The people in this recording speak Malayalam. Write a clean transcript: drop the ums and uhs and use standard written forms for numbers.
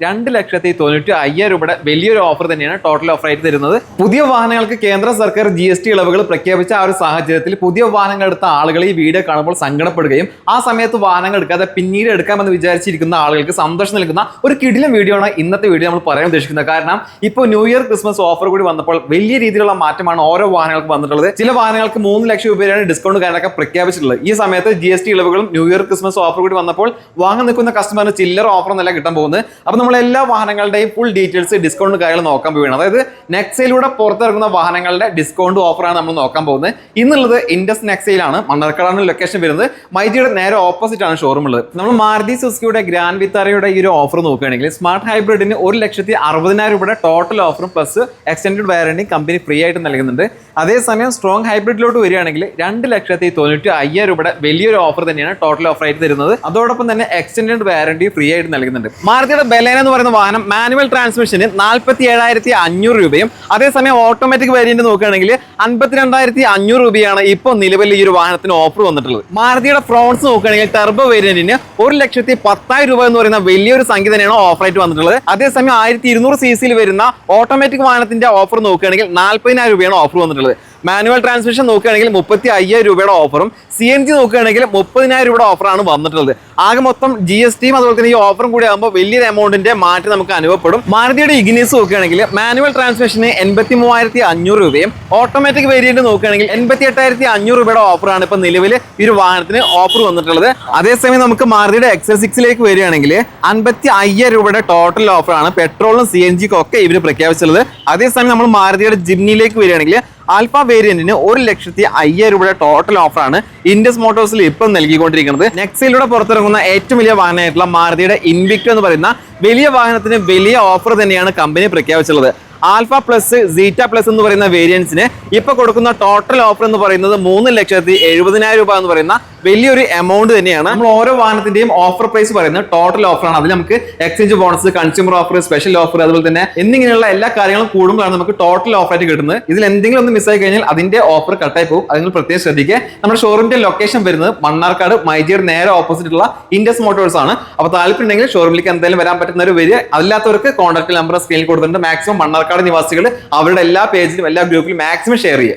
2,95,000 രൂപയുടെ വലിയൊരു ഓഫർ തന്നെയാണ് ടോട്ടൽ ഓഫർ ആയിട്ട് തരുന്നത്. പുതിയ വാഹനങ്ങൾക്ക് കേന്ദ്ര സർക്കാർ GST ഇളവുകൾ പ്രഖ്യാപിച്ച ആ ഒരു സാഹചര്യത്തിൽ പുതിയ വാഹനങ്ങൾ എടുത്ത ആളുകൾ ഈ വീഡിയോ കാണുമ്പോൾ സങ്കടപ്പെടുകയും ആ സമയത്ത് വാഹനങ്ങൾ എടുക്കാതെ പിന്നീട് എടുക്കാമെന്ന് വിചാരിച്ചിരിക്കുന്ന ആളുകൾക്ക് സന്തോഷം നൽകുന്ന ഒരു കിടിലൻ വീഡിയോ ആണ് ഇന്നത്തെ വീഡിയോ നമ്മൾ പറയാൻ ഉദ്ദേശിക്കുന്നത്. കാരണം ഇപ്പോൾ ന്യൂ ഇയർ ക്രിസ്മസ് ഓഫർ കൂടി വന്നപ്പോൾ വലിയ രീതിയിലുള്ള മാറ്റമാണ് ഓരോ വാഹനങ്ങൾക്ക് വന്നിട്ടുള്ളത്. ചില വാഹനങ്ങൾക്ക് 3 ലക്ഷം രൂപയാണ് ഡിസ്കൗണ്ട് കാര്യങ്ങളൊക്കെ പ്രഖ്യാപിച്ചിട്ടുള്ളത്. ഈ സമയത്ത് GST ഇളവുകളും ന്യൂ ഇയർ ക്രിസ്മസ് ഓഫർ കൂടി വന്നപ്പോൾ വാങ്ങാൻ നിൽക്കുന്ന കസ്റ്റമറിന് ചില്ലറ ഓഫർ എന്നല്ല കിട്ടാൻ പോകുന്നത്. അപ്പോൾ നമ്മൾ എല്ലാ വാഹനങ്ങളുടെയും ഫുൾ ഡീറ്റെയിൽസ് ഡിസ്കൗണ്ട് കാര്യങ്ങൾ നോക്കാൻ പോവുകയാണ്. അതായത് നെക്സയിലൂടെ പുറത്തിറങ്ങുന്ന വാഹനങ്ങളുടെ ഡിസ്കൗണ്ട് ഓഫറാണ് നമ്മൾ നോക്കാൻ പോകുന്നത്. ഇന്നുള്ളത് ഇൻഡസ് നെക്സയിലാണ്. മണ്ണാർക്കാടാണ് ലൊക്കേഷൻ വരുന്നത്. മൈജിയുടെ നേരെ ഓപ്പോസിറ്റ് ആണ് ഷോറൂം ഉള്ളത്. നമ്മൾ മാരുതി സുസുക്കിയുടെ ഗ്രാൻഡ് വിത്താരയുടെ ഈ ഒരു ഓഫർ നോക്കുകയാണെങ്കിൽ സ്മാർട്ട് ഹൈബ്രിഡിന് 1,60,000 രൂപയുടെ ടോട്ടൽ ഓഫറും plus extended warranty company free ആയിട്ട് നൽകുന്നുണ്ട്. അതേസമയം സ്ട്രോങ് ഹൈബ്രിഡിലോട്ട് വരികയാണെങ്കിൽ 2,95,000 രൂപയുടെ വലിയൊരു ഓഫർ തന്നെയാണ് ടോട്ടൽ ഓഫർ ആയിട്ട് തരുന്നത്. അതോടൊപ്പം തന്നെ എക്സ്റ്റൻഡഡ് വാറന്റി ഫ്രീ ആയിട്ട് നൽകുന്നുണ്ട്. മാരുതിയുടെ ബലേന എന്ന് പറയുന്ന വാഹനം മാനുവൽ ട്രാൻസ്മിഷന് 47,500 രൂപയും അതേസമയം ഓട്ടോമാറ്റിക് വേരിയന്റ് നോക്കുകയാണെങ്കിൽ 52,500 രൂപയാണ് ഇപ്പോൾ നിലവിൽ ഈ ഒരു വാഹനത്തിന് ഓഫർ വന്നിട്ടുള്ളത്. മാരുതിയുടെ ഫ്രോൺസ് നോക്കുകയാണെങ്കിൽ ടർബോ വേരിയന്റിന് 1,10,000 രൂപ എന്ന് പറയുന്ന വലിയൊരു സംഖ്യ തന്നെയാണ് ഓഫർ ആയിട്ട് വന്നിട്ടുള്ളത്. അതേസമയം 1200 cc വരുന്ന ഓട്ടോമാറ്റിക് വാഹനത്തിന്റെ ഓഫർ നോക്കുകയാണെങ്കിൽ 40,000 രൂപയാണ് ഓഫർ വന്നിട്ടുള്ളത്. മാനുവൽ ട്രാൻസ്മിഷൻ നോക്കുകയാണെങ്കിൽ 35,000 രൂപയുടെ ഓഫറും CNG നോക്കുകയാണെങ്കിൽ 30,000 രൂപയുടെ ഓഫറാണ് വന്നിട്ടുള്ളത്. ആകെ മൊത്തം GSTയും അതുപോലെ തന്നെ ഈ ഓഫറും കൂടി ആകുമ്പോൾ വലിയൊരു എമൗണ്ടിന്റെ മാറ്റം നമുക്ക് അനുഭവപ്പെടും. മാരുതിയുടെ ഇഗ്നിസ് നോക്കുകയാണെങ്കിൽ മാനുവൽ ട്രാൻസ്മിഷന് 83,500 രൂപയും ഓട്ടോമാറ്റിക് വേരിയന്റ് നോക്കുകയാണെങ്കിൽ 88,500 രൂപയുടെ ഓഫറാണ് ഇപ്പൊ നിലവിൽ ഈ ഒരു വാഹനത്തിന് ഓഫർ വന്നിട്ടുള്ളത്. അതേസമയം നമുക്ക് മാരുതിയുടെ XL6 വരികയാണെങ്കിൽ 55,000 രൂപയുടെ ടോട്ടൽ ഓഫറാണ് പെട്രോളിനും CNGക്കും ഒക്കെ ഇവർ പ്രഖ്യാപിച്ചുള്ളത്. അതേസമയം നമ്മൾ മാരുതിയുടെ ജിംനിയിലേക്ക് വരികയാണെങ്കിൽ ആൽഫ വേരിയന്റിന് 1,05,000 രൂപയുടെ ടോട്ടൽ ഓഫറാണ് ഇൻഡസ് മോട്ടോഴ്സിൽ ഇപ്പം നൽകിക്കൊണ്ടിരിക്കുന്നത്. നെക്സയിലൂടെ പുറത്തിറങ്ങുന്ന ഏറ്റവും വലിയ വാഹനമായിട്ടുള്ള മാരുതിയുടെ ഇൻവിക്ടോ എന്ന് പറയുന്ന വലിയ വാഹനത്തിന് വലിയ ഓഫർ തന്നെയാണ് കമ്പനി പ്രഖ്യാപിച്ചുള്ളത്. ആൽഫ പ്ലസ് സീറ്റ പ്ലസ് എന്ന് പറയുന്ന വേരിയൻസിന് ഇപ്പൊ കൊടുക്കുന്ന ടോട്ടൽ ഓഫർ എന്ന് പറയുന്നത് 3,70,000 രൂപ എന്ന് പറയുന്ന വലിയൊരു എമൗണ്ട് തന്നെയാണ്. നമ്മൾ ഓരോ വാഹനത്തിന്റെയും ഓഫർ പ്രൈസ് പറയുന്നത് ടോട്ടൽ ഓഫറാണ്. അതിൽ നമുക്ക് exchange bonus, consumer offer, special offer, അതുപോലെ തന്നെ എന്നിങ്ങനെയുള്ള എല്ലാ കാര്യങ്ങളും കൂടുമ്പോഴാണ് നമുക്ക് ടോട്ടൽ ഓഫർ ആയിട്ട് കിട്ടുന്നത്. ഇതിൽ എന്തെങ്കിലും ഒന്ന് മിസ്സായി കഴിഞ്ഞാൽ അതിന്റെ ഓഫർ കട്ടായി പോകും. അത് നിങ്ങൾ പ്രത്യേകം ശ്രദ്ധിക്കുക. നമ്മുടെ ഷോറൂമിന്റെ ലൊക്കേഷൻ വരുന്നത് മണ്ണാർക്കാട് മൈജിയുടെ നേരെ ഓപ്പോസിറ്റ് ഉള്ള ഇൻഡസ് മോട്ടോഴ്സ് ആണ്. അപ്പോൾ താല്പര്യം ഉണ്ടെങ്കിൽ ഷോറൂമിലേക്ക് എന്തായാലും വരാൻ പറ്റുന്നവർ വരിക. അല്ലാത്തവർക്ക് കോൺടാക്ട് നമ്പർ സ്ക്രീനിൽ കൊടുത്തിട്ടുണ്ട്. മാക്സിമം മണ്ണാർക്കാട് നിവാസികൾ അവരുടെ എല്ലാ പേജിലും എല്ലാ ഗ്രൂപ്പിലും മാക്സിമം ഷെയർ ചെയ്യുക.